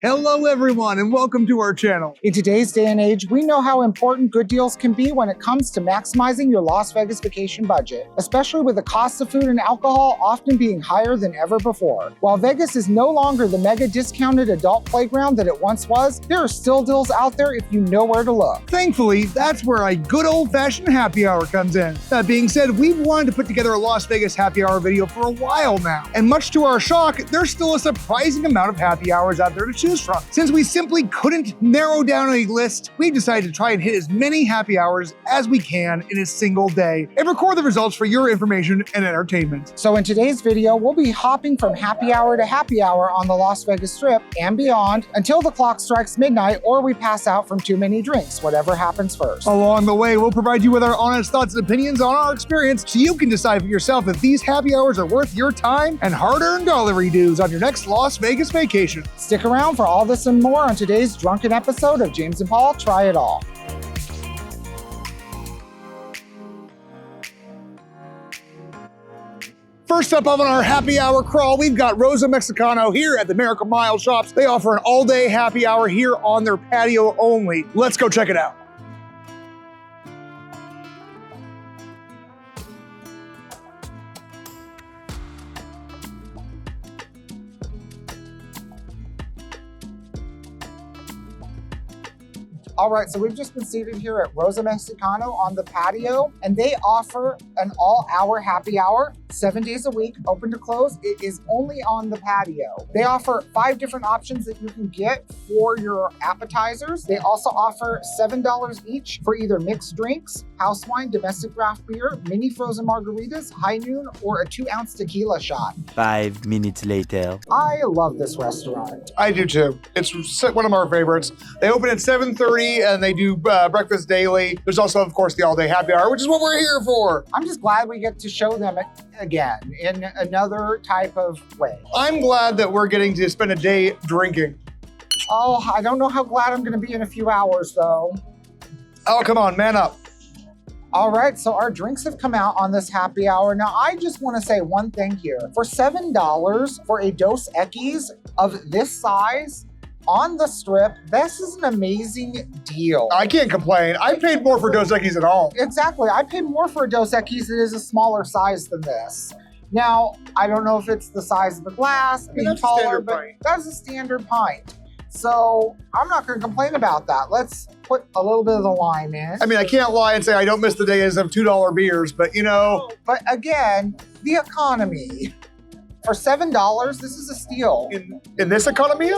Hello everyone and welcome to our channel. In today's day and age, we know how important good deals can be when it comes to maximizing your Las Vegas vacation budget, especially with the cost of food and alcohol often being higher than ever before. While Vegas is no longer the mega discounted adult playground that it once was, there are still deals out there if you know where to look. Thankfully, that's where a good old-fashioned happy hour comes in. That being said, we've wanted to put together a Las Vegas happy hour video for a while now. And much to our shock, there's still a surprising amount of happy hours out there to choose from. Since we simply couldn't narrow down a list, we've decided to try and hit as many happy hours as we can in a single day and record the results for your information and entertainment. So in today's video, we'll be hopping from happy hour to happy hour on the Las Vegas Strip and beyond until the clock strikes midnight or we pass out from too many drinks, whatever happens first. Along the way, we'll provide you with our honest thoughts and opinions on our experience so you can decide for yourself if these happy hours are worth your time and hard-earned dollar dues on your next Las Vegas vacation. Stick around for all this and more on today's drunken episode of James and Paul Try It All. First up on our happy hour crawl, we've got Rosa Mexicano here at the Miracle Mile Shops. They offer an all-day happy hour here on their patio only. Let's go check it out. All right, so we've just been seated here at Rosa Mexicano on the patio, and they offer an all-hour happy hour, 7 days a week, open to close. It is only on the patio. They offer 5 different options that you can get for your appetizers. They also offer $7 each for either mixed drinks, house wine, domestic craft beer, mini frozen margaritas, high noon, or a 2-ounce tequila shot. 5 minutes later. I love this restaurant. I do too. It's one of our favorites. They open at 7:30 and they do breakfast daily. There's also, of course, the all-day happy hour, which is what we're here for. I'm just glad we get to show them it again in another type of way. I'm glad that we're getting to spend a day drinking. Oh, I don't know how glad I'm going to be in a few hours, though. Oh, come on, man up. All right, so our drinks have come out on this happy hour. Now, I just want to say one thing here. For $7 for a Dos Equis of this size on the Strip, this is an amazing deal. I can't complain. I paid more for Dos Equis at all. Exactly. I paid more for a Dos Equis that is a smaller size than this. Now, I don't know if it's the size of the glass, being taller, but that's a standard pint. So I'm not going to complain about that. Let's put a little bit of the lime in. I mean, I can't lie and say I don't miss the days of $2 beers, but you know. But again, the economy. For $7, this is a steal. In this economy?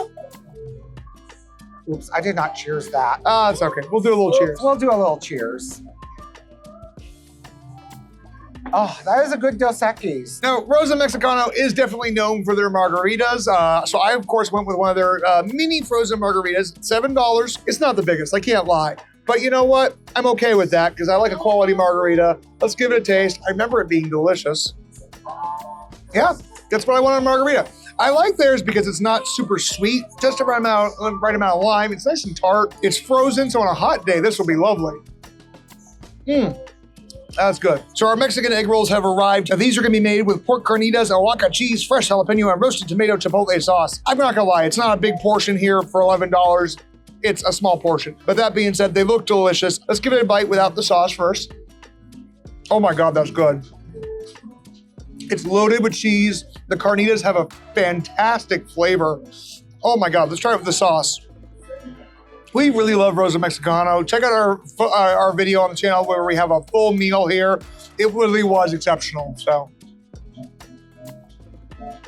Oops, I did not cheers that. It's okay. We'll do a little cheers. We'll do a little cheers. Oh, that is a good Dos Equis. Now, Rosa Mexicano is definitely known for their margaritas. So I, of course, went with one of their mini frozen margaritas. $7. It's not the biggest, I can't lie. But you know what? I'm okay with that because I like a quality margarita. Let's give it a taste. I remember it being delicious. Yeah, that's what I want in a margarita. I like theirs because it's not super sweet, just the right amount of lime. It's nice and tart. It's frozen, so on a hot day, this will be lovely. That's good. So our Mexican egg rolls have arrived. Now these are gonna be made with pork carnitas, Oaxaca cheese, fresh jalapeno, and roasted tomato chipotle sauce. I'm not gonna lie, it's not a big portion here for $11. It's a small portion. But that being said, they look delicious. Let's give it a bite without the sauce first. Oh my God, that's good. It's loaded with cheese. The carnitas have a fantastic flavor. Oh my God, let's try it with the sauce. We really love Rosa Mexicano. Check out our video on the channel where we have a full meal here. It really was exceptional, so.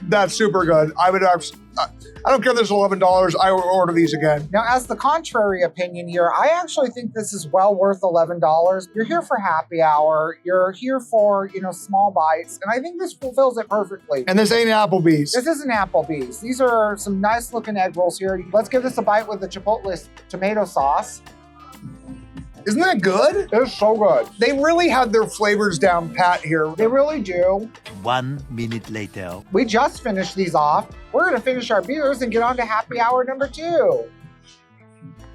That's super good. I don't care if there's $11, I will order these again. Now, as the contrary opinion here, I actually think this is well worth $11. You're here for happy hour. You're here for, small bites. And I think this fulfills it perfectly. And this ain't Applebee's. This isn't Applebee's. These are some nice looking egg rolls here. Let's give this a bite with the chipotle tomato sauce. Isn't that good? It's so good. They really have their flavors down pat here. They really do. 1 minute later. We just finished these off. We're gonna finish our beers and get on to happy hour number 2.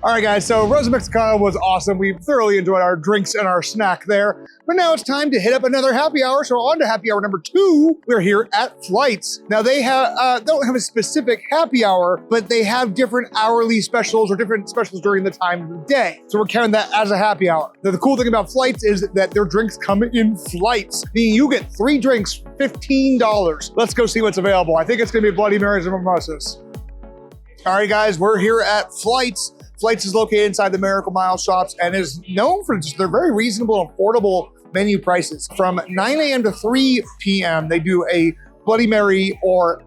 All right, guys, so Rosa Mexicano was awesome. We thoroughly enjoyed our drinks and our snack there. But now it's time to hit up another happy hour. So on to happy hour number 2, we're here at Flights. Now they don't have a specific happy hour, but they have different hourly specials or different specials during the time of the day. So we're counting that as a happy hour. Now the cool thing about Flights is that their drinks come in flights, meaning you get 3 drinks, $15. Let's go see what's available. I think it's gonna be Bloody Marys and Mimosas. All right, guys, we're here at Flights. Flights is located inside the Miracle Mile shops and is known for just their very reasonable, affordable menu prices. From 9 a.m. to 3 p.m., they do a Bloody Mary or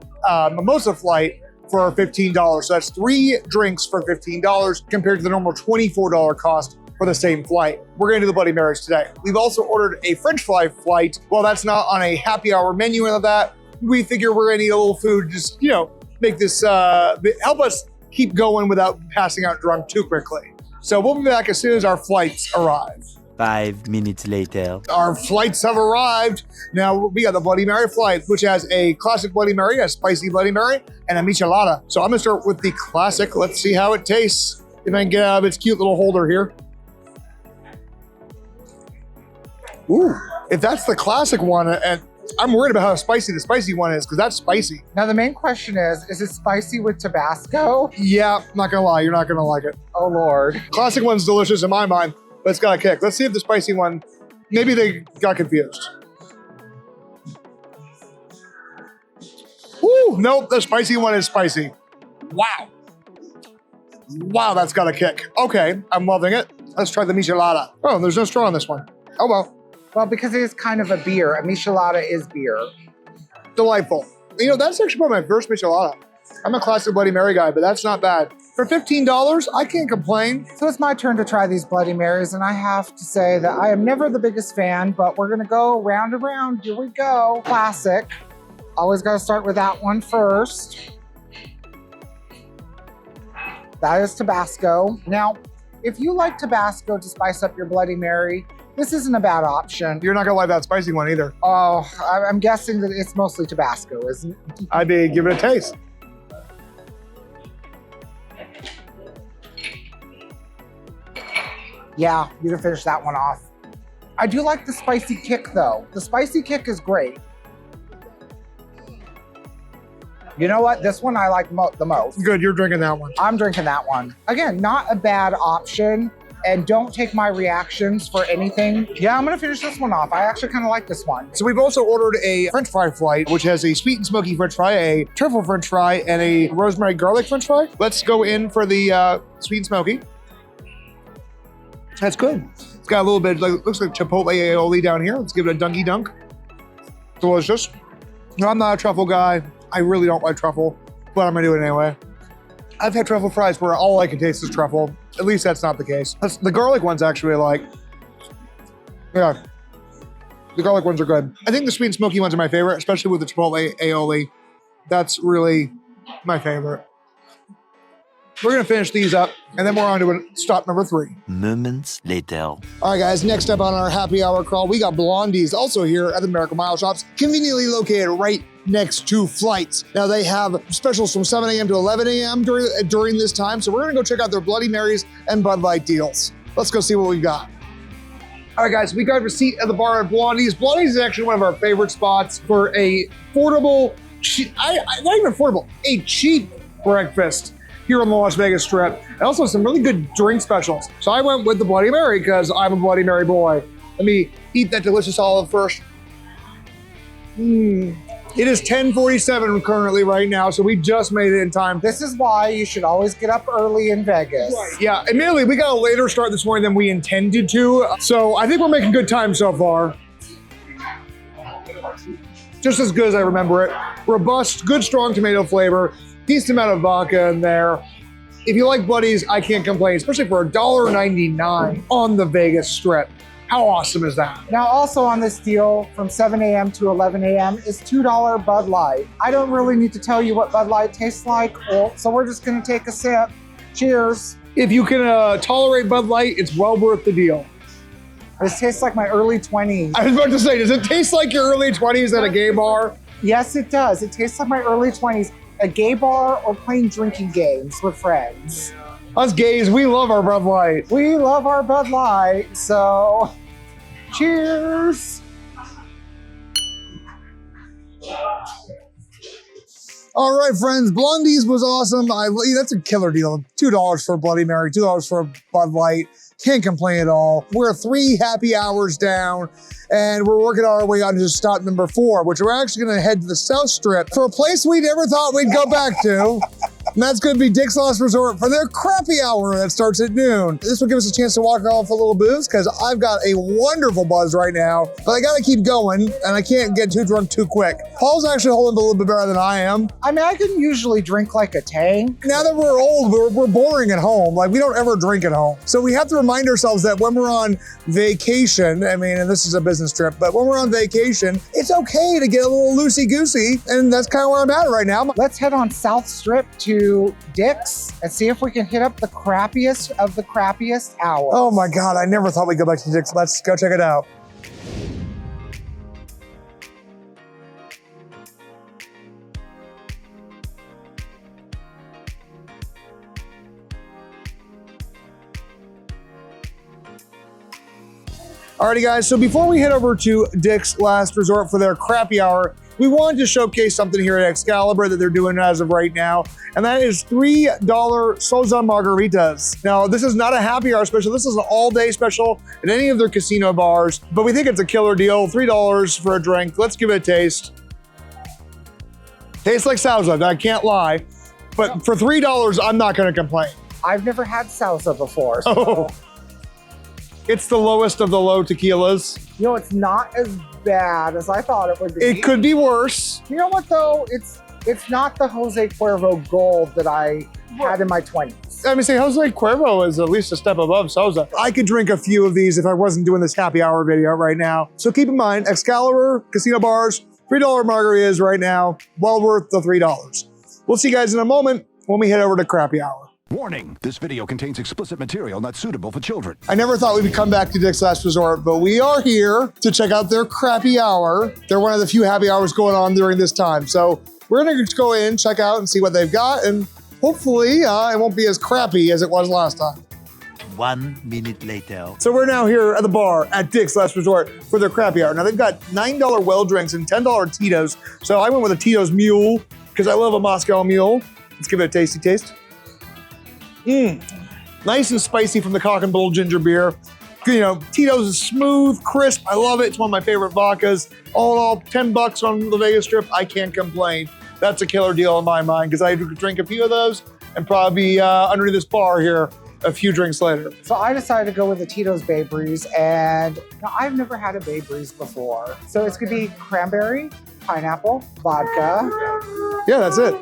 mimosa flight for $15. So that's 3 drinks for $15 compared to the normal $24 cost for the same flight. We're gonna do the Bloody Marys today. We've also ordered a French fry flight. Well, that's not on a happy hour menu and all that. We figure we're gonna eat a little food, just, make this, help us keep going without passing out drunk too quickly. So we'll be back as soon as our flights arrive. 5 minutes later. Our flights have arrived. Now we got the Bloody Mary flight, which has a classic Bloody Mary, a spicy Bloody Mary, and a michelada. So I'm gonna start with the classic. Let's see how it tastes. If I can get out of its cute little holder here. Ooh, if that's the classic one, and I'm worried about how spicy the spicy one is, because that's spicy. Now the main question is it spicy with Tabasco? Yeah, I'm not gonna lie, you're not gonna like it. Oh Lord. Classic one's delicious in my mind, but it's got a kick. Let's see if the spicy one, maybe they got confused. Ooh, nope, the spicy one is spicy. Wow. Wow, that's got a kick. Okay, I'm loving it. Let's try the michelada. Oh, there's no straw on this one. Oh well. Well, because it is kind of a beer. A michelada is beer. Delightful. That's actually probably my first michelada. I'm a classic Bloody Mary guy, but that's not bad. For $15, I can't complain. So it's my turn to try these Bloody Marys, and I have to say that I am never the biggest fan, but we're gonna go round and round. Here we go. Classic. Always gotta start with that one first. That is Tabasco. Now, if you like Tabasco to spice up your Bloody Mary, this isn't a bad option. You're not gonna like that spicy one either. Oh, I'm guessing that it's mostly Tabasco, isn't it? I'd be give it a taste. Yeah, you can finish that one off. I do like the spicy kick though. The spicy kick is great. You know what? This one I like the most. Good, you're drinking that one. I'm drinking that one. Again, not a bad option. And don't take my reactions for anything. Yeah, I'm gonna finish this one off. I actually kind of like this one. So we've also ordered a French fry flight, which has a sweet and smoky French fry, a truffle French fry, and a rosemary garlic French fry. Let's go in for the sweet and smoky. That's good. It's got a little bit, looks like chipotle aioli down here. Let's give it a dunky dunk. Delicious. No, I'm not a truffle guy. I really don't like truffle, but I'm gonna do it anyway. I've had truffle fries where all I can taste is truffle. At least that's not the case. The garlic ones actually yeah. The garlic ones are good. I think the sweet and smoky ones are my favorite, especially with the chipotle aioli. That's really my favorite. We're gonna finish these up, and then we're on to stop number 3. Moments later. All right, guys, next up on our happy hour crawl, we got Blondies, also here at the Miracle Mile shops, conveniently located right next to Flights. Now they have specials from 7 a.m. to 11 a.m. during this time, so we're gonna go check out their Bloody Marys and Bud Light deals. Let's go see what we've got. All right, guys, we got a seat at the bar at Blondie's. Blondie's is actually one of our favorite spots for a affordable, not even affordable, a cheap breakfast here on the Las Vegas Strip, and also some really good drink specials. So I went with the Bloody Mary because I'm a Bloody Mary boy. Let me eat that delicious olive first. It is 10:47 currently right now, so we just made it in time. This is why you should always get up early in Vegas. Right. Yeah, admittedly, we got a later start this morning than we intended to, so I think we're making good time so far. Just as good as I remember it. Robust, good, strong tomato flavor, decent amount of vodka in there. If you like Bloodies, I can't complain, especially for $1.99 on the Vegas Strip. How awesome is that? Now also on this deal from 7 a.m. to 11 a.m. is $2 Bud Light. I don't really need to tell you what Bud Light tastes like, so we're just gonna take a sip. Cheers. If you can tolerate Bud Light, it's well worth the deal. This tastes like my early 20s. I was about to say, does it taste like your early 20s at a gay bar? Yes, it does. It tastes like my early 20s. A gay bar or playing drinking games with friends. Us gays, we love our Bud Light. We love our Bud Light, so cheers. All right, friends, Blondie's was awesome. That's a killer deal. $2 for a Bloody Mary, $2 for a Bud Light. Can't complain at all. We're 3 happy hours down, and we're working our way on to stop number 4, which we're actually gonna head to the South Strip for a place we never thought we'd go back to. And that's gonna be Dick's Last Resort for their crappy hour that starts at noon. This will give us a chance to walk off a little booze because I've got a wonderful buzz right now, but I gotta keep going and I can't get too drunk too quick. Paul's actually holding a little bit better than I am. I mean, I can usually drink like a tank. Now that we're old, we're boring at home. Like, we don't ever drink at home. So we have to remind ourselves that when we're on vacation, I mean, and this is a business trip, but when we're on vacation, it's okay to get a little loosey-goosey, and that's kind of where I'm at right now. Let's head on South Strip to Dick's and see if we can hit up the crappiest of the crappiest hours. Oh my God, I never thought we'd go back to Dick's. Let's go check it out. Alrighty guys, so before we head over to Dick's Last Resort for their crappy hour, we wanted to showcase something here at Excalibur that they're doing as of right now, and that is $3 Soza margaritas. Now, this is not a happy hour special, this is an all-day special at any of their casino bars, but we think it's a killer deal, $3 for a drink. Let's give it a taste. Tastes like Sauza, I can't lie, but for $3, I'm not gonna complain. I've never had salsa before, so. Oh. It's the lowest of the low tequilas. You know, it's not as bad as I thought it would be. It could be worse. You know what though? It's not the Jose Cuervo Gold that I had in my 20s. I mean, say Jose Cuervo is at least a step above Souza. I could drink a few of these if I wasn't doing this happy hour video right now. So keep in mind, Excalibur, casino bars, $3 margaritas right now, well worth the $3. We'll see you guys in a moment when we head over to crappy hour. Warning, this video contains explicit material not suitable for children. I never thought we would come back to Dick's Last Resort, but we are here to check out their crappy hour. They're one of the few happy hours going on during this time. So we're gonna go in, check out and see what they've got, and hopefully it won't be as crappy as it was last time. 1 minute later. So we're now here at the bar at Dick's Last Resort for their crappy hour. Now they've got $9 well drinks and $10 Tito's. So I went with a Tito's Mule because I love a Moscow Mule. Let's give it a tasty taste. Nice and spicy from the Cock and Bull ginger beer. You know, Tito's is smooth, crisp. I love it. It's one of my favorite vodkas. All in all, $10 on the Vegas Strip. I can't complain. That's a killer deal in my mind because I drink a few of those and probably be under this bar here a few drinks later. So I decided to go with the Tito's Bay Breeze, and now, I've never had a Bay Breeze before. So it's gonna be cranberry, pineapple, vodka. Yeah, that's it.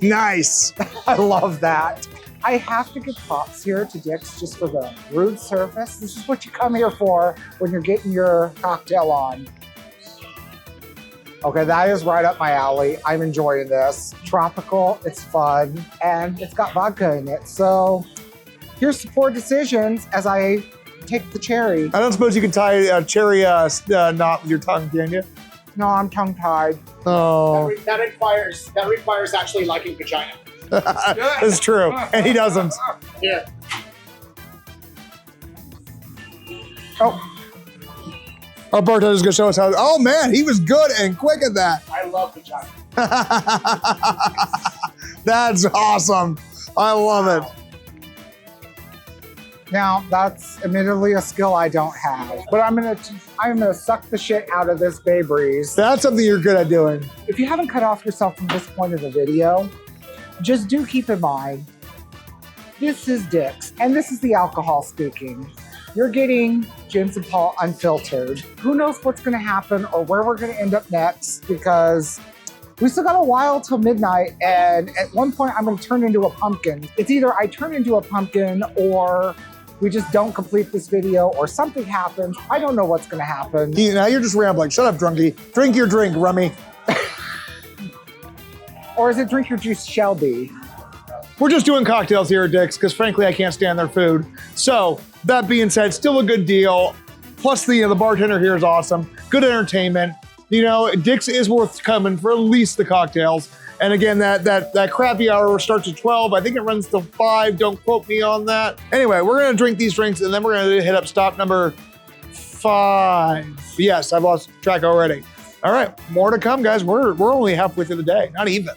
Nice. I love that. I have to give props here to Dick's just for the rude service. This is what you come here for when you're getting your cocktail on. Okay, that is right up my alley. I'm enjoying this. Tropical, it's fun, and it's got vodka in it. So here's the 4 decisions as I take the cherry. I don't suppose you can tie a cherry knot with your tongue, can you? No, I'm tongue-tied. Oh. That requires actually liking vagina. That's true, and he doesn't. Here. Oh. Our bartender's gonna show us how. Oh man, he was good and quick at that. I love vagina. That's awesome. I love it. Now, that's admittedly a skill I don't have, but I'm gonna suck the shit out of this Bay Breeze. That's something you're good at doing. If you haven't cut off yourself from this point of the video, just do keep in mind, this is Dick's, and this is the alcohol speaking. You're getting James and Paul unfiltered. Who knows what's gonna happen or where we're gonna end up next, because we still got a while till midnight, and at one point I'm gonna turn into a pumpkin. It's either I turn into a pumpkin or we just don't complete this video or something happens. I don't know what's gonna happen. Now you're just rambling. Shut up, drunkie. Drink your drink, Rummy. Or is it drink your juice, Shelby? We're just doing cocktails here at Dick's because frankly I can't stand their food. So that being said, still a good deal. Plus the bartender here is awesome. Good entertainment. You know, Dick's is worth coming for at least the cocktails. And again, that crappy hour starts at 12. I think it runs till 5. Don't quote me on that. Anyway, we're gonna drink these drinks and then we're gonna hit up stop number 5. Yes, I've lost track already. All right, more to come, guys. We're only halfway through the day, not even.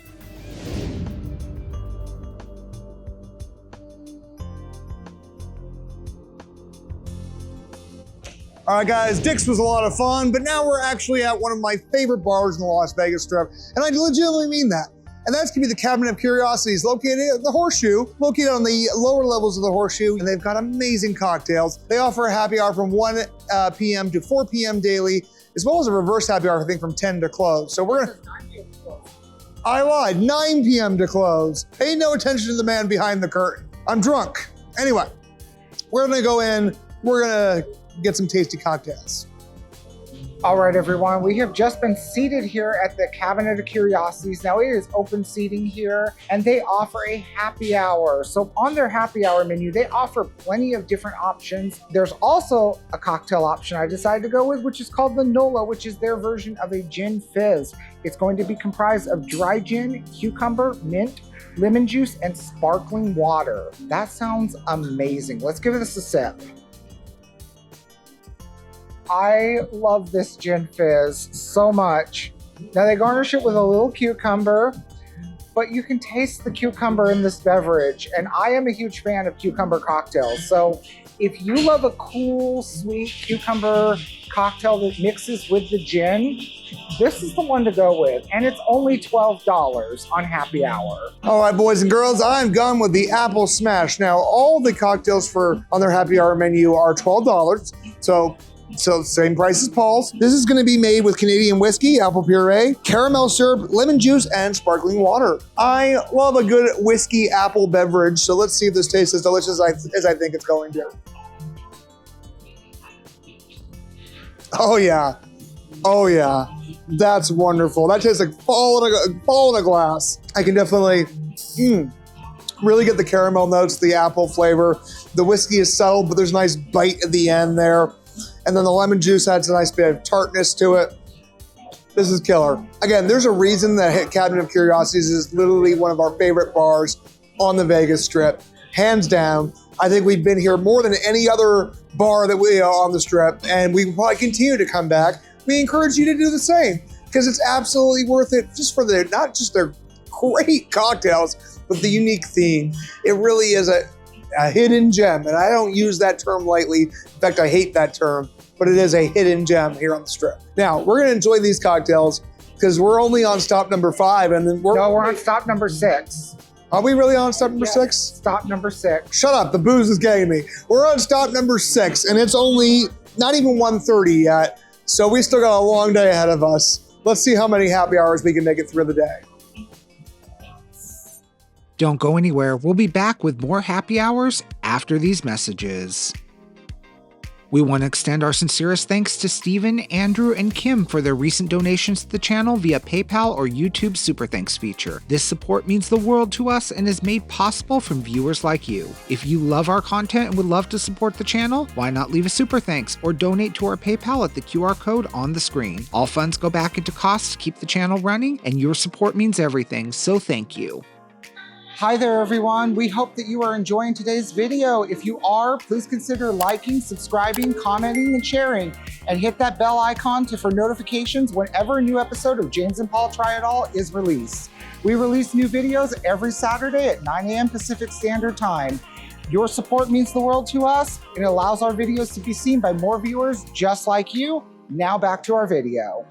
All right, guys, Dick's was a lot of fun, but now we're actually at one of my favorite bars in the Las Vegas Strip, and I legitimately mean that. And that's gonna be the Cabinet of Curiosities, located at the Horseshoe, located on the lower levels of the Horseshoe, and they've got amazing cocktails. They offer a happy hour from 1 p.m. to 4 p.m. daily, as well as a reverse happy hour, I think, from 10 to close. So we're gonna, I lied, 9 p.m. to close. Pay no attention to the man behind the curtain. I'm drunk. Anyway, we're gonna go in, we're gonna get some tasty cocktails. All right, everyone, we have just been seated here at the Cabinet of Curiosities. Now it is open seating here and they offer a happy hour. So on their happy hour menu, they offer plenty of different options. There's also a cocktail option I decided to go with, which is called the Nola, which is their version of a gin fizz. It's going to be comprised of dry gin, cucumber, mint, lemon juice, and sparkling water. That sounds amazing. Let's give this a sip. I love this gin fizz so much. Now they garnish it with a little cucumber, but you can taste the cucumber in this beverage. And I am a huge fan of cucumber cocktails. So if you love a cool, sweet cucumber cocktail that mixes with the gin, this is the one to go with. And it's only $12 on happy hour. All right, boys and girls, I'm gone with the Apple Smash. Now, all the cocktails on their happy hour menu are $12. So same price as Paul's. This is gonna be made with Canadian whiskey, apple puree, caramel syrup, lemon juice, and sparkling water. I love a good whiskey apple beverage, so let's see if this tastes as delicious as I think it's going to. Oh yeah, that's wonderful. That tastes like fall in a glass. I can definitely really get the caramel notes, the apple flavor. The whiskey is subtle, but there's a nice bite at the end there. And then the lemon juice adds a nice bit of tartness to it. This is killer. Again, there's a reason that Cabinet of Curiosities is literally one of our favorite bars on the Vegas Strip. Hands down. I think we've been here more than any other bar that we are on the Strip, and we will probably continue to come back. We encourage you to do the same, because it's absolutely worth it just for not just their great cocktails, but the unique theme. It really is a hidden gem, and I don't use that term lightly. In fact, I hate that term, but it is a hidden gem here on the Strip. Now, we're gonna enjoy these cocktails because we're only on stop number 5, and then we're on stop number 6. Are we really on stop number 6? Stop number 6. Shut up, the booze is getting me. We're on stop number 6, and it's only not even 1:30 yet, so we still got a long day ahead of us. Let's see how many happy hours we can make it through the day. Don't go anywhere. We'll be back with more happy hours after these messages. We want to extend our sincerest thanks to Stephen, Andrew, and Kim for their recent donations to the channel via PayPal or YouTube Super Thanks feature. This support means the world to us and is made possible from viewers like you. If you love our content and would love to support the channel, why not leave a Super Thanks or donate to our PayPal at the QR code on the screen. All funds go back into costs to keep the channel running, and your support means everything, so thank you. Hi there, everyone. We hope that you are enjoying today's video. If you are, please consider liking, subscribing, commenting, and sharing, and hit that bell icon for notifications whenever a new episode of James and Paul Try It All is released. We release new videos every Saturday at 9 a.m. Pacific Standard Time. Your support means the world to us, and it allows our videos to be seen by more viewers just like you. Now back to our video.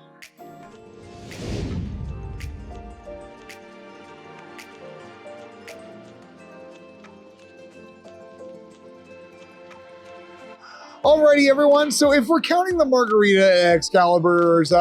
Alrighty, everyone. So if we're counting the margarita at Excalibur's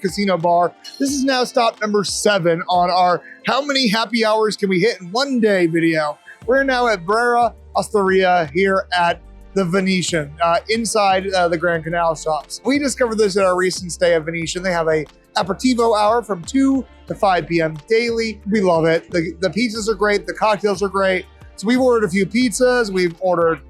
casino bar, this is now stop number 7 on our how many happy hours can we hit in one day video. We're now at Brera Osteria here at the Venetian, inside the Grand Canal shops. We discovered this at our recent stay at Venetian. They have a aperitivo hour from 2 to 5 p.m. daily. We love it. The pizzas are great. The cocktails are great. So we've ordered a few pizzas. We've ordered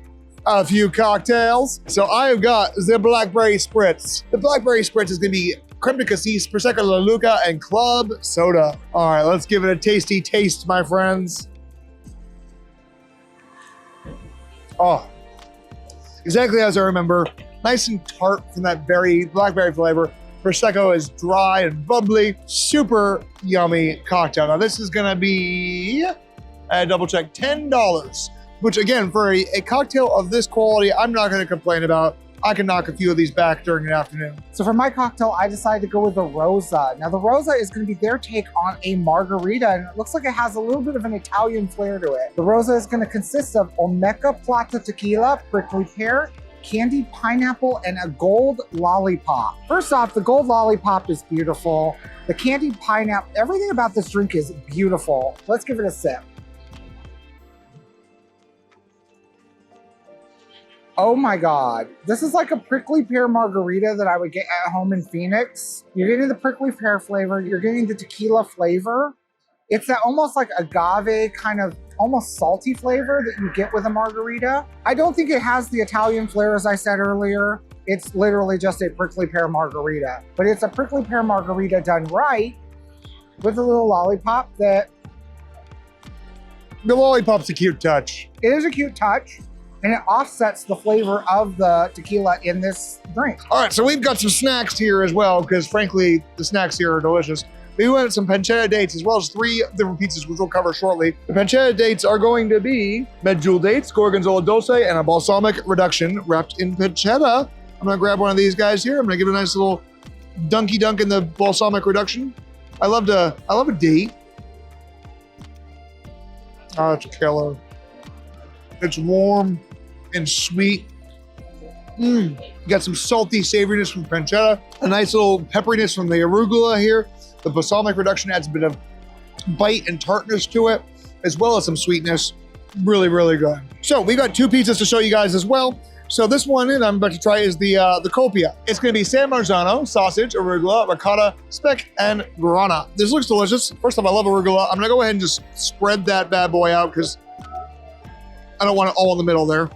a few cocktails. So I have got the Blackberry Spritz. The Blackberry Spritz is gonna be creme de cassis, prosecco La Luca, and club soda. All right, let's give it a tasty taste, my friends. Oh, exactly as I remember. Nice and tart from that blackberry flavor. Prosecco is dry and bubbly. Super yummy cocktail. Now this is gonna be, double check, $10. Which again, for a cocktail of this quality, I'm not gonna complain about. I can knock a few of these back during the afternoon. So for my cocktail, I decided to go with the Rosa. Now the Rosa is going to be their take on a margarita, and it looks like it has a little bit of an Italian flair to it. The Rosa is going to consist of Olmeca Plata Tequila, prickly pear, candied pineapple, and a gold lollipop. First off, the gold lollipop is beautiful. The candied pineapple, everything about this drink is beautiful. Let's give it a sip. Oh my God. This is like a prickly pear margarita that I would get at home in Phoenix. You're getting the prickly pear flavor. You're getting the tequila flavor. It's that almost like agave kind of almost salty flavor that you get with a margarita. I don't think it has the Italian flair, as I said earlier. It's literally just a prickly pear margarita, but it's a prickly pear margarita done right with a little lollipop that... The lollipop's a cute touch. It is a cute touch. And it offsets the flavor of the tequila in this drink. All right, so we've got some snacks here as well, because frankly, the snacks here are delicious. We went some pancetta dates as well as 3 different pizzas, which we'll cover shortly. The pancetta dates are going to be medjool dates, gorgonzola dulce, and a balsamic reduction wrapped in pancetta. I'm gonna grab one of these guys here. I'm gonna give it a nice little dunky dunk in the balsamic reduction. I love a date. Oh, it's killer. It's warm and sweet. You got some salty savoriness from pancetta, a nice little pepperiness from the arugula here. The balsamic reduction adds a bit of bite and tartness to it, as well as some sweetness. Really, really good. So we got 2 pizzas to show you guys as well. So this one that I'm about to try is the copia. It's gonna be San Marzano, sausage, arugula, ricotta, speck, and guarana. This looks delicious. First off, I love arugula. I'm gonna go ahead and just spread that bad boy out because I don't want it all in the middle there.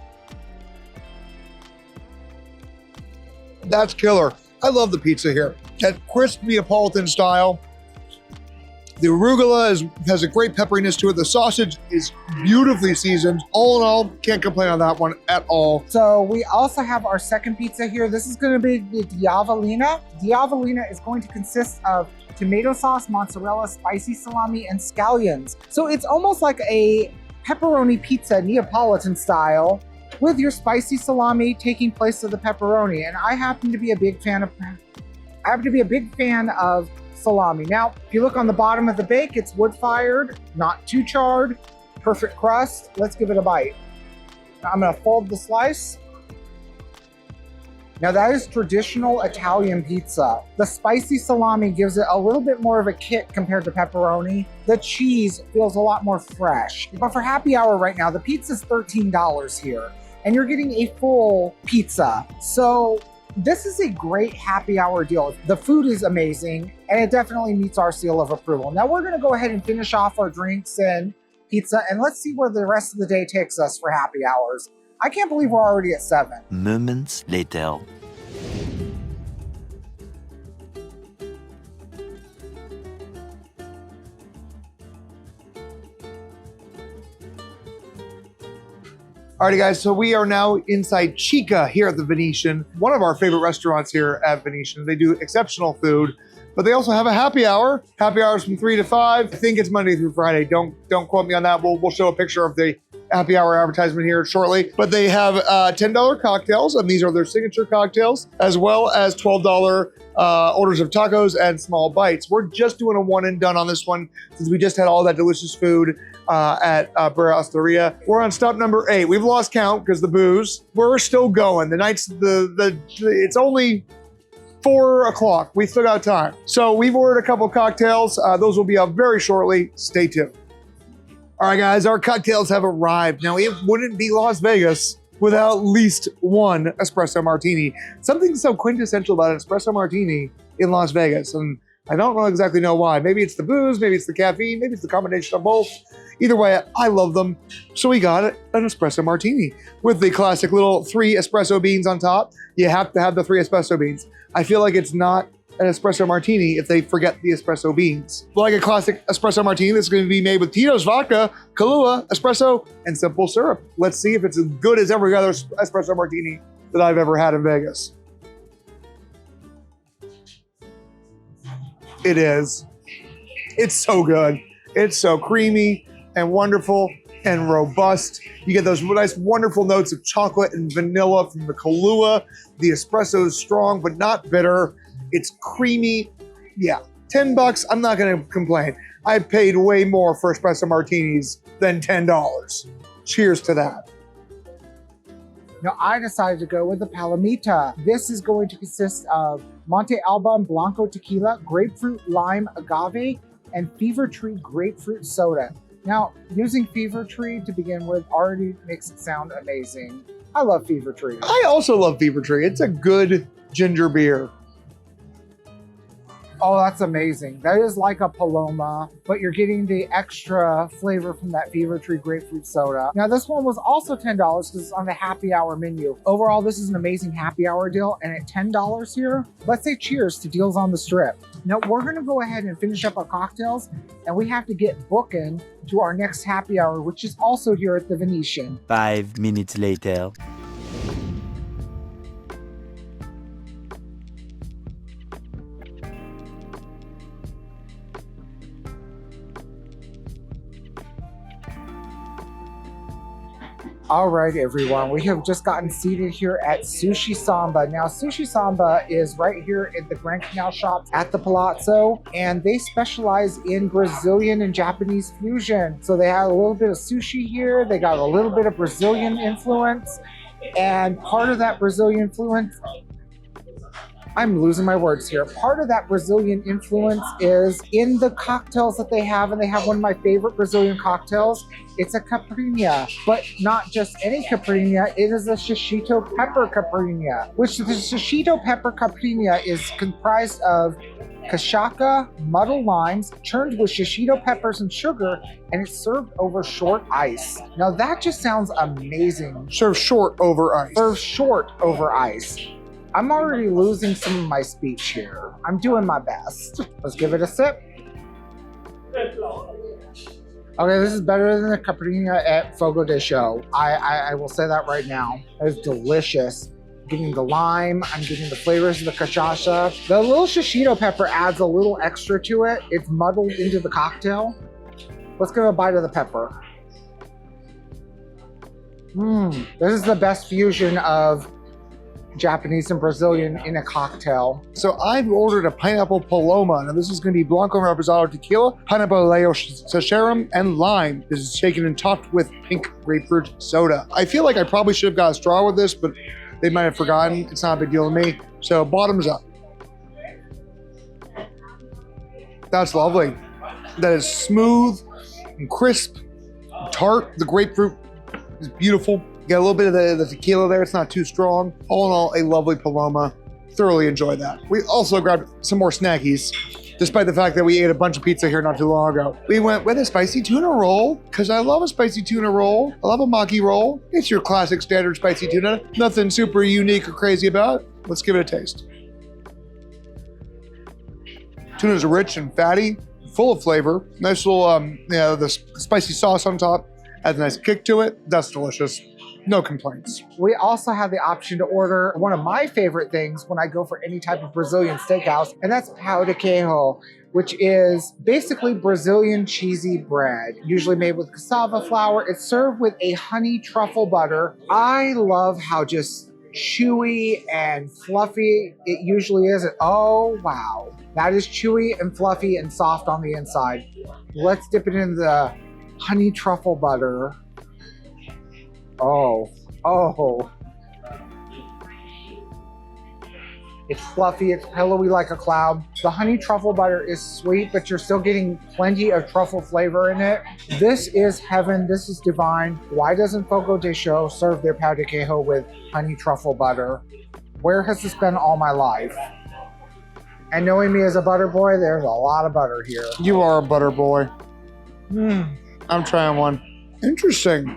That's killer. I love the pizza here. That crisp Neapolitan style. The arugula has a great pepperiness to it. The sausage is beautifully seasoned. All in all, can't complain on that one at all. So we also have our second pizza here. This is gonna be the Diavolina. Diavolina is going to consist of tomato sauce, mozzarella, spicy salami, and scallions. So it's almost like a pepperoni pizza, Neapolitan style, with your spicy salami taking place of the pepperoni. And I happen to be a big fan of salami. Now, if you look on the bottom of the bake, it's wood-fired, not too charred, perfect crust. Let's give it a bite. Now, I'm gonna fold the slice. Now that is traditional Italian pizza. The spicy salami gives it a little bit more of a kick compared to pepperoni. The cheese feels a lot more fresh. But for happy hour right now, the pizza's $13 here, and you're getting a full pizza. So this is a great happy hour deal. The food is amazing, and it definitely meets our seal of approval. Now we're gonna go ahead and finish off our drinks and pizza, and let's see where the rest of the day takes us for happy hours. I can't believe we're already at 7. Moments later. Alrighty guys, so we are now inside Chica here at the Venetian, one of our favorite restaurants here at Venetian. They do exceptional food, but they also have a happy hour. Happy hours from 3 to 5. I think it's Monday through Friday. Don't quote me on that. We'll show a picture of the happy hour advertisement here shortly. But they have $10 cocktails, and these are their signature cocktails, as well as $12 orders of tacos and small bites. We're just doing a one and done on this one since we just had all that delicious food at Brera Osteria. We're on stop number 8. We've lost count because the booze. We're still going. The night's it's only 4 o'clock. We still got time. So we've ordered a couple cocktails. Those will be up very shortly. Stay tuned. All right, guys, our cocktails have arrived. Now, it wouldn't be Las Vegas without at least one espresso martini. Something so quintessential about an espresso martini in Las Vegas. And I don't exactly know why. Maybe it's the booze, maybe it's the caffeine, maybe it's the combination of both. Either way, I love them. So we got an espresso martini with the classic little 3 espresso beans on top. You have to have the 3 espresso beans. I feel like it's not an espresso martini if they forget the espresso beans. Like a classic espresso martini, this is going to be made with Tito's vodka, Kahlua, espresso, and simple syrup. Let's see if it's as good as every other espresso martini that I've ever had in Vegas. It is. It's so good. It's so creamy and wonderful and robust. You get those nice, wonderful notes of chocolate and vanilla from the Kahlua. The espresso is strong, but not bitter. It's creamy. Yeah, $10, I'm not gonna complain. I paid way more for espresso martinis than $10. Cheers to that. Now I decided to go with the Palomita. This is going to consist of Monte Alban Blanco Tequila, Grapefruit Lime Agave, and Fever Tree Grapefruit Soda. Now, using Fever Tree to begin with already makes it sound amazing. I love Fever Tree. I also love Fever Tree. It's a good ginger beer. Oh, that's amazing. That is like a Paloma, but you're getting the extra flavor from that Fever Tree Grapefruit Soda. Now, this one was also $10 because it's on the happy hour menu. Overall, this is an amazing happy hour deal, and at $10 here, let's say cheers to deals on the strip. Now, we're gonna go ahead and finish up our cocktails, and we have to get booking to our next happy hour, which is also here at the Venetian. 5 minutes later. All right, everyone, we have just gotten seated here at Sushi Samba. Now, Sushi Samba is right here at the Grand Canal Shops at the Palazzo, and they specialize in Brazilian and Japanese fusion. So they have a little bit of sushi here. They got a little bit of Brazilian influence, and part of that Brazilian influence, I'm losing my words here. Part of that Brazilian influence is in the cocktails that they have, and they have one of my favorite Brazilian cocktails. It's a caipirinha, but not just any caipirinha. It is a shishito pepper caipirinha, which the shishito pepper caipirinha is comprised of cachaça, muddled limes, churned with shishito peppers and sugar, and it's served over short ice. Now that just sounds amazing. Served short over ice. Served short over ice. I'm already losing some of my speech here. I'm doing my best. Let's give it a sip. Okay, this is better than the caipirinha at Fogo de Chão. I will say that right now. It's delicious. I'm getting the lime, I'm getting the flavors of the cachaça. The little shishito pepper adds a little extra to it. It's muddled into the cocktail. Let's give a bite of the pepper. This is the best fusion of Japanese and Brazilian in a cocktail. So I've ordered a pineapple paloma. Now this is going to be Blanco Reposado Tequila, pineapple leo saccharum, and lime. This is shaken and topped with pink grapefruit soda. I feel like I probably should have got a straw with this, but they might have forgotten. It's not a big deal to me. So bottoms up. That's lovely. That is smooth and crisp, and tart. The grapefruit is beautiful. You got a little bit of the tequila there. It's not too strong. All in all, a lovely Paloma. Thoroughly enjoyed that. We also grabbed some more snackies, despite the fact that we ate a bunch of pizza here not too long ago. We went with a spicy tuna roll, because I love a spicy tuna roll. I love a maki roll. It's your classic standard spicy tuna. Nothing super unique or crazy about it. Let's give it a taste. Tuna's rich and fatty, full of flavor. Nice little, the spicy sauce on top adds a nice kick to it. That's delicious. No complaints. We also have the option to order one of my favorite things when I go for any type of Brazilian steakhouse, and that's pão de queijo, which is basically Brazilian cheesy bread, usually made with cassava flour. It's served with a honey truffle butter. I love how just chewy and fluffy it usually is. Oh, wow. That is chewy and fluffy and soft on the inside. Let's dip it in the honey truffle butter. Oh. It's fluffy, it's pillowy like a cloud. The honey truffle butter is sweet, but you're still getting plenty of truffle flavor in it. This is heaven, this is divine. Why doesn't Fogo de Chão serve their pão de queijo with honey truffle butter? Where has this been all my life? And knowing me as a butter boy, there's a lot of butter here. You are a butter boy. I'm trying one. Interesting.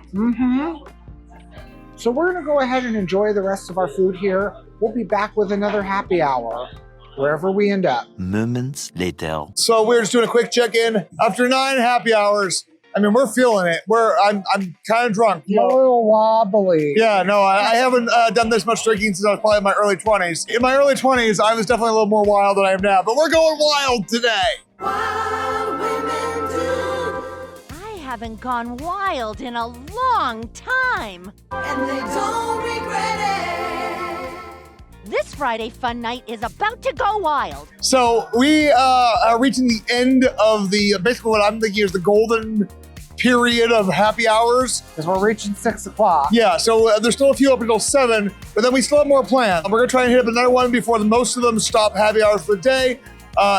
So we're gonna go ahead and enjoy the rest of our food here. We'll be back with another happy hour. wherever we end up. Moments later. So we're just doing a quick check-in. After 9 happy hours, I mean, we're feeling it. I'm kind of drunk. A little wobbly. Yeah, no, I haven't done this much drinking since I was probably in my early 20s. In my early 20s, I was definitely a little more wild than I am now, but we're going wild today. Wild women do. I haven't gone wild in a long time. And they don't regret it. This Friday fun night is about to go wild. So we are reaching the end of basically what I'm thinking is the golden period of happy hours. Because we're reaching 6 o'clock. Yeah, so there's still a few up until 7, but then we still have more planned. We're gonna try and hit up another one before most of them stop happy hours for the day.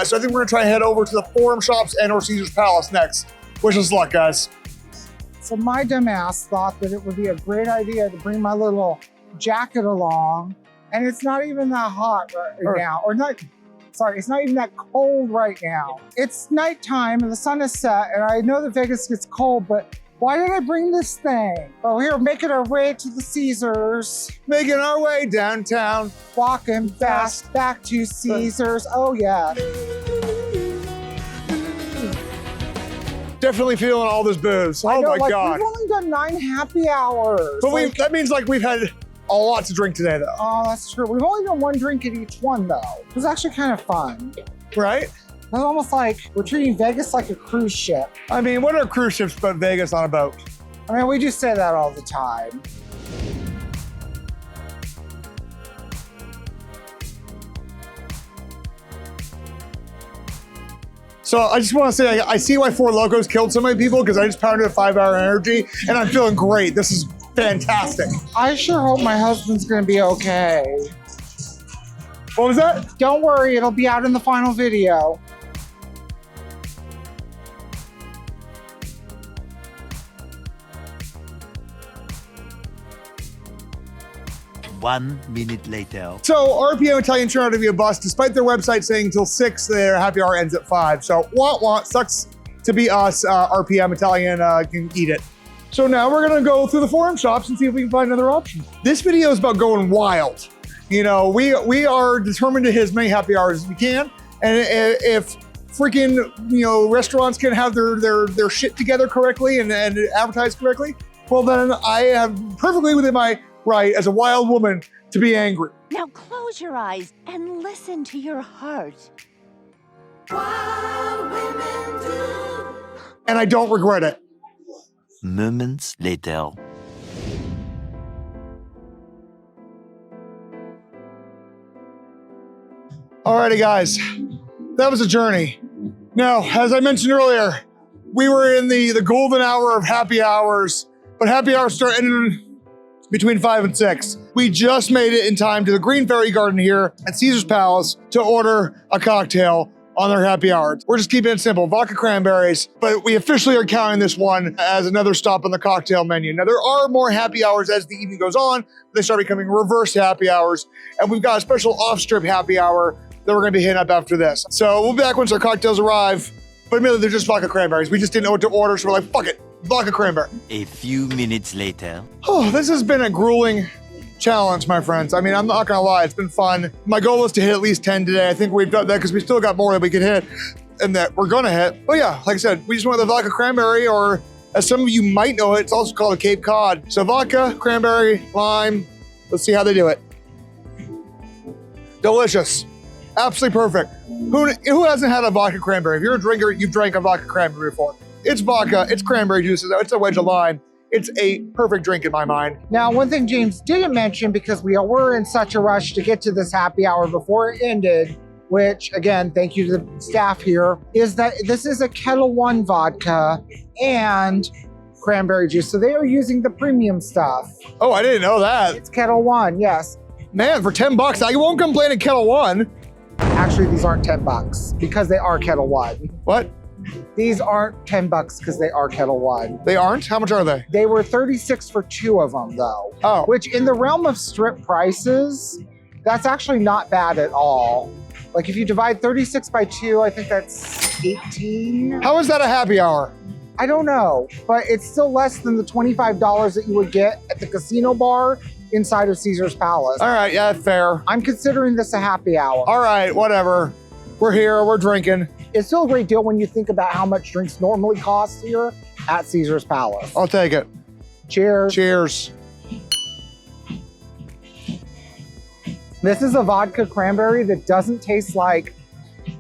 So I think we're gonna try and head over to the Forum Shops and or Caesar's Palace next. Wish us luck, guys. So my dumbass thought that it would be a great idea to bring my little jacket along, and it's not even that hot right now, it's not even that cold right now. It's nighttime and the sun is set, and I know that Vegas gets cold, but why did I bring this thing? Oh, we're making our way to the Caesars. Making our way downtown. Walking fast back to Caesars. Oh yeah. Definitely feeling all this booze. Oh my God. We've only done 9 happy hours. But that means we've had a lot to drink today though. Oh, that's true. We've only done 1 drink at each one though. It was actually kind of fun. Right? It's almost like we're treating Vegas like a cruise ship. I mean, what are cruise ships but Vegas on a boat? I mean, we just say that all the time. So I just want to say, I see why Four Locos killed so many people because I just pounded a 5-hour energy and I'm feeling great. This is fantastic. I sure hope my husband's gonna be okay. What was that? Don't worry, it'll be out in the final video. One minute later. So RPM Italian turned out to be a bust, despite their website saying until 6, their happy hour ends at 5. So wah, sucks to be us. RPM Italian can eat it. So now we're gonna go through the Forum Shops and see if we can find another option. This video is about going wild. You know, we are determined to hit as many happy hours as we can. And if freaking, restaurants can have their shit together correctly and advertise correctly, well then I am perfectly within my right as a wild woman to be angry. Now close your eyes and listen to your heart. Wild women do. And I don't regret it. Moments later. Alrighty guys, that was a journey. Now, as I mentioned earlier, we were in the golden hour of happy hours, but happy hours start ending between 5 and 6. We just made it in time to the Green Fairy Garden here at Caesar's Palace to order a cocktail on their happy hour. We're just keeping it simple, vodka cranberries, but we officially are counting this one as another stop on the cocktail menu. Now there are more happy hours as the evening goes on. They start becoming reverse happy hours, and we've got a special off-strip happy hour that we're gonna be hitting up after this. So we'll be back once our cocktails arrive, but admittedly they're just vodka cranberries. We just didn't know what to order, so we're like, fuck it, vodka cranberry. A few minutes later. Oh, this has been a grueling challenge, my friends. I mean, I'm not gonna lie, it's been fun. My goal is to hit at least 10 today. I think we've done that because we still got more that we can hit and that we're gonna hit. But yeah, like I said, we just went with the vodka cranberry, or as some of you might know it, it's also called a Cape Cod. So vodka, cranberry, lime. Let's see how they do it. Delicious. Absolutely perfect. Who hasn't had a vodka cranberry? If you're a drinker, you've drank a vodka cranberry before. It's vodka, it's cranberry juices, it's a wedge of lime. It's a perfect drink in my mind. Now, one thing James didn't mention, because we were in such a rush to get to this happy hour before it ended, which again, thank you to the staff here, is that this is a Kettle One vodka and cranberry juice. So they are using the premium stuff. Oh, I didn't know that. It's Kettle One, yes. Man, for 10 bucks, I won't complain at Kettle One. Actually, these aren't 10 bucks because they are Kettle One. What? These aren't 10 bucks because they are Kettle One. They aren't? How much are they? They were 36 for 2 of them though. Oh. Which in the realm of strip prices, that's actually not bad at all. Like if you divide 36 by 2, I think that's 18. How is that a happy hour? I don't know, but it's still less than the $25 that you would get at the casino bar inside of Caesar's Palace. All right, yeah, fair. I'm considering this a happy hour. All right, whatever. We're here, we're drinking. It's still a great deal when you think about how much drinks normally cost here at Caesar's Palace. I'll take it. Cheers. Cheers. This is a vodka cranberry that doesn't taste like...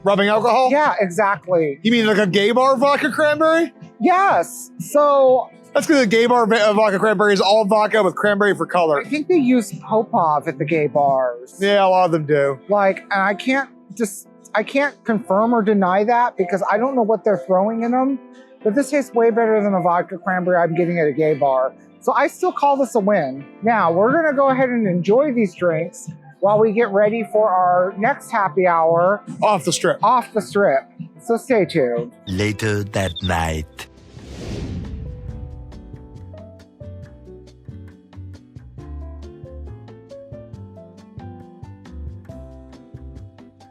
Rubbing alcohol? Yeah, exactly. You mean like a gay bar vodka cranberry? Yes. So That's because the gay bar vodka cranberry is all vodka with cranberry for color. I think they use Popov at the gay bars. Yeah, a lot of them do. Like, and I can't confirm or deny that because I don't know what they're throwing in them, but this tastes way better than a vodka cranberry I'm getting at a gay bar. So I still call this a win. Now, we're gonna go ahead and enjoy these drinks while we get ready for our next happy hour. Off the strip. Off the strip. So stay tuned. Later that night.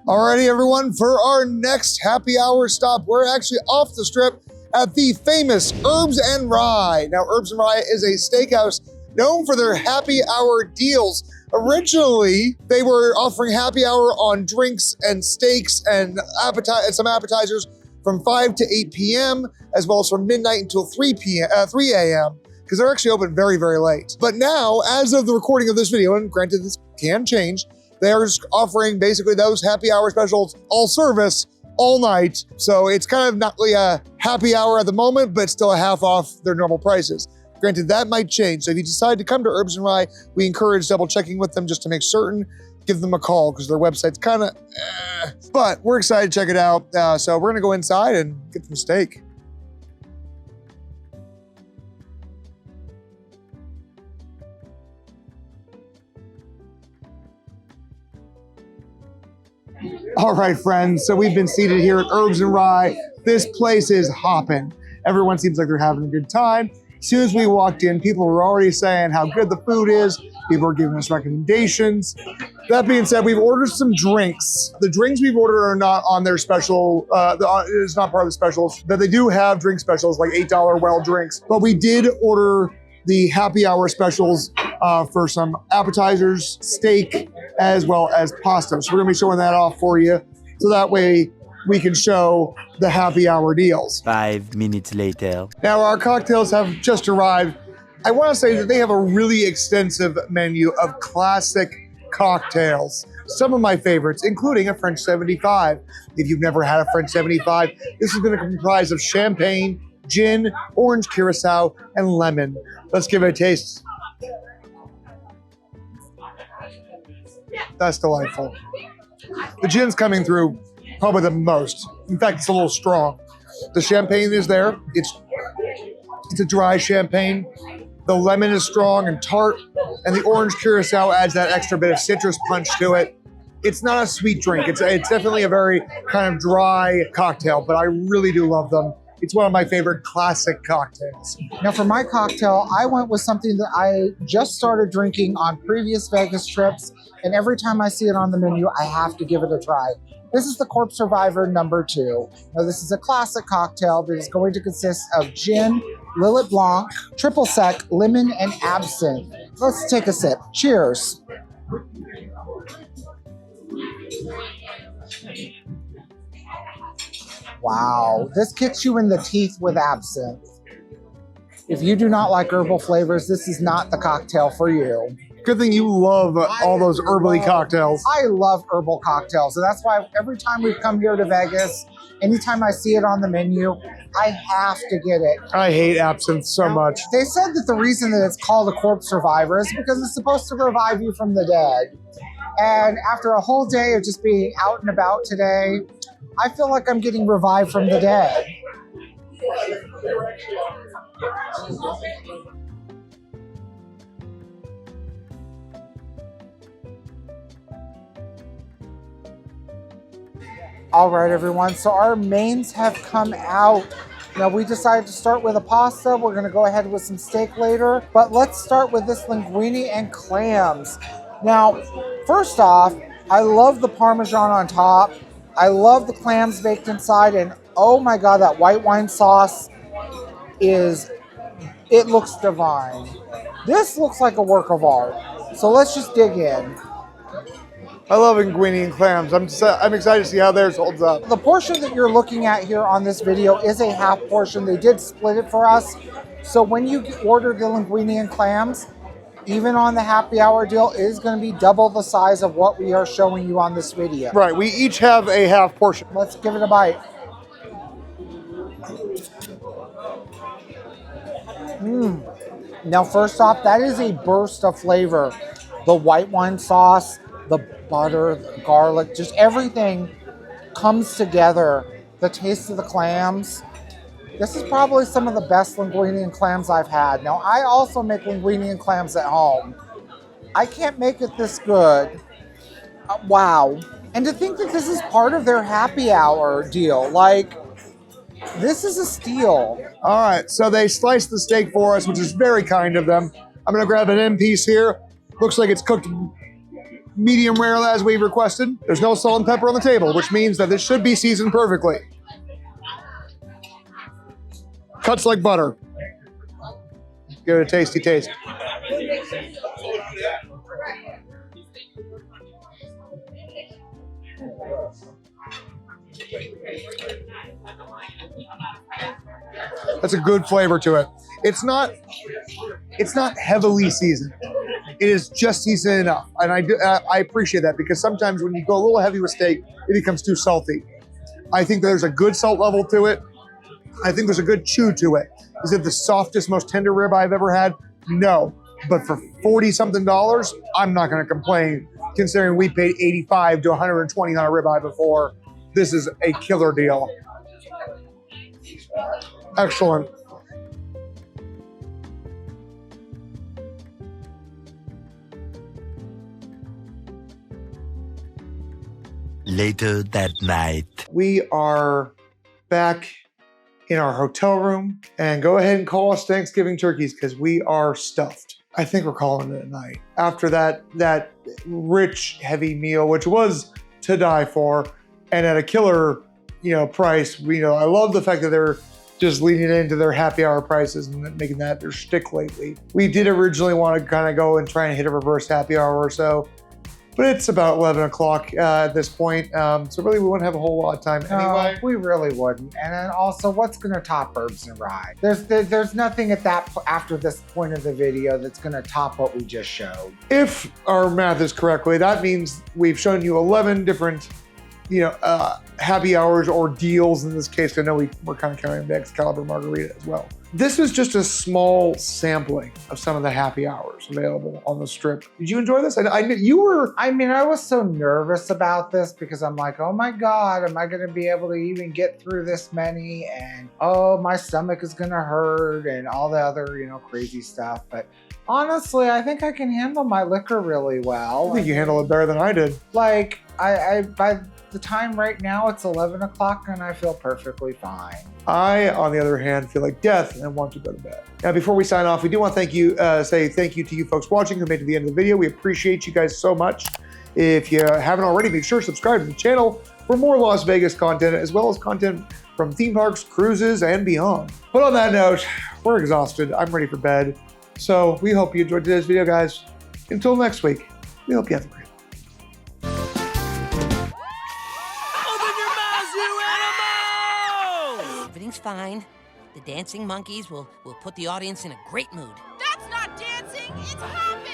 Alrighty, everyone, for our next happy hour stop, we're actually off the strip at the famous Herbs and Rye. Now, Herbs and Rye is a steakhouse known for their happy hour deals. Originally, they were offering happy hour on drinks and steaks and some appetizers from 5 to 8 p.m., as well as from midnight until 3 a.m., because they're actually open very, very late. But now, as of the recording of this video, and granted this can change, they're just offering basically those happy hour specials, all service, all night. So it's kind of not really a happy hour at the moment, but still a half off their normal prices. Granted, that might change. So if you decide to come to Herbs and Rye, we encourage double checking with them just to make certain. Give them a call because their website's kind of but we're excited to check it out. So we're gonna go inside and get some steak. All right, friends, so we've been seated here at Herbs and Rye. This place is hopping. Everyone seems like they're having a good time. As soon as we walked in, people were already saying how good the food is. People are giving us recommendations. That being said, we've ordered some drinks. The drinks we've ordered are not on their special, it's not part of the specials, but they do have drink specials, like $8 well drinks. But we did order the happy hour specials for some appetizers, steak, as well as pasta. So we're gonna be showing that off for you. So that way we can show the happy hour deals. 5 minutes later. Now our cocktails have just arrived. I wanna say that they have a really extensive menu of classic cocktails. Some of my favorites, including a French 75. If you've never had a French 75, this is gonna comprise of champagne, gin, orange curacao, and lemon. Let's give it a taste. That's delightful. The gin's coming through probably the most. In fact, it's a little strong. The champagne is there. It's a dry champagne. The lemon is strong and tart, and the orange curacao adds that extra bit of citrus punch to it. It's not a sweet drink. It's definitely a very kind of dry cocktail, but I really do love them. It's one of my favorite classic cocktails. Now for my cocktail, I went with something that I just started drinking on previous Vegas trips, and every time I see it on the menu, I have to give it a try. This is the Corpse Survivor number 2. Now this is a classic cocktail that is going to consist of gin, Lillet Blanc, triple sec, lemon, and absinthe. Let's take a sip. Cheers. Wow, this kicks you in the teeth with absinthe. If you do not like herbal flavors, this is not the cocktail for you. Good thing you love all those herbally cocktails. I love herbal cocktails, so that's why every time we've come here to Vegas, anytime I see it on the menu, I have to get it. I hate absinthe so much. They said that the reason that it's called a Corpse Survivor is because it's supposed to revive you from the dead. And after a whole day of just being out and about today, I feel like I'm getting revived from the dead. All right, everyone, so our mains have come out. Now we decided to start with a pasta. We're gonna go ahead with some steak later, but let's start with this linguine and clams. Now, first off, I love the Parmesan on top. I love the clams baked inside, and oh my God, that white wine sauce it looks divine. This looks like a work of art. So let's just dig in. I love linguine and clams. I'm excited to see how theirs holds up. The portion that you're looking at here on this video is a half portion. They did split it for us. So when you order the linguine and clams, even on the happy hour deal, it is going to be double the size of what we are showing you on this video. Right, we each have a half portion. Let's give it a bite. Now, first off, that is a burst of flavor. The white wine sauce, the butter, the garlic, just everything comes together. The taste of the clams. This is probably some of the best linguine and clams I've had. Now, I also make linguine and clams at home. I can't make it this good. Wow. And to think that this is part of their happy hour deal, like, this is a steal. All right, so they sliced the steak for us, which is very kind of them. I'm gonna grab an end piece here. Looks like it's cooked medium rare as we requested. There's no salt and pepper on the table, which means that this should be seasoned perfectly. Cuts like butter. Give it a tasty taste. That's a good flavor to it. It's not heavily seasoned. It is just seasoned enough, and I appreciate that, because sometimes when you go a little heavy with steak, it becomes too salty. I think there's a good salt level to it. I think there's a good chew to it. Is it the softest, most tender rib I've ever had? No, but for $40-something, I'm not going to complain. Considering we paid $85 to $120 on a ribeye before, this is a killer deal. Excellent. Later that night. We are back in our hotel room, and go ahead and call us Thanksgiving turkeys, because we are stuffed. I think we're calling it a night. After that rich, heavy meal, which was to die for, and at a killer, price. I love the fact that they're just leaning into their happy hour prices and making that their shtick lately. We did originally want to kind of go and try and hit a reverse happy hour or so, but it's about 11 o'clock at this point. So really we wouldn't have a whole lot of time anyway. No, we really wouldn't. And then also, what's going to top Herbs and Rye? There's nothing after this point of the video that's going to top what we just showed. If our math is correctly, that means we've shown you 11 different happy hours or deals in this case. I know we're kind of counting the Excalibur margarita as well. This is just a small sampling of some of the happy hours available on the strip. Did you enjoy this? I was so nervous about this, because I'm like, oh my God, am I going to be able to even get through this many? And oh, my stomach is going to hurt and all the other, crazy stuff. But honestly, I think I can handle my liquor really well. I think you handle it better than I did. Like, by the time right now, it's 11 o'clock and I feel perfectly fine. I, on the other hand, feel like death and want to go to bed. Now, before we sign off, we do want to say thank you to you folks watching who made it to the end of the video. We appreciate you guys so much. If you haven't already, make sure to subscribe to the channel for more Las Vegas content, as well as content from theme parks, cruises, and beyond. But on that note, we're exhausted. I'm ready for bed. So we hope you enjoyed today's video, guys. Until next week, we hope you have a great Everything's fine. The dancing monkeys will put the audience in a great mood. That's not dancing, it's hopping!